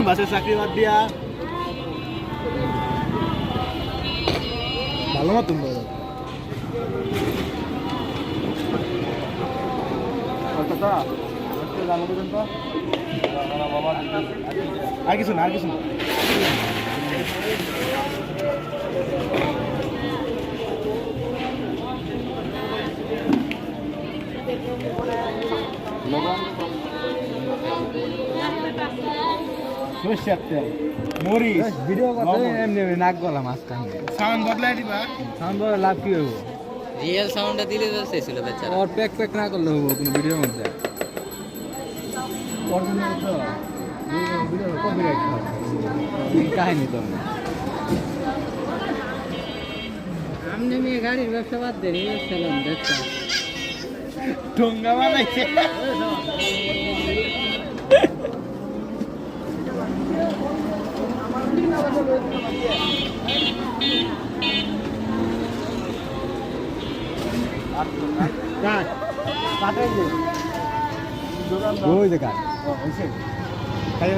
বাসের চাকরি বাদ দিয়া ভালো মতন আর কিছু না আর কিছু না ভিডিও এমনি নাক গলা মাছ কান্দে সাউন্ড বদলাই দিবা সাউন্ড বদলা লাভ কি হইব রিয়েল সাউন্ডটা দিলে তো শেষ হলো বেচারা ওর প্যাক প্যাক না করলে হবো কোনো ভিডিওর মধ্যে কাহিনী তো আমনে মেয়ে গাড়ির ব্যবসা বাদ দেন রিয়েল সালাম ব্যবসা ঠোঙ্গা বানাইছে ওই দেখা খাই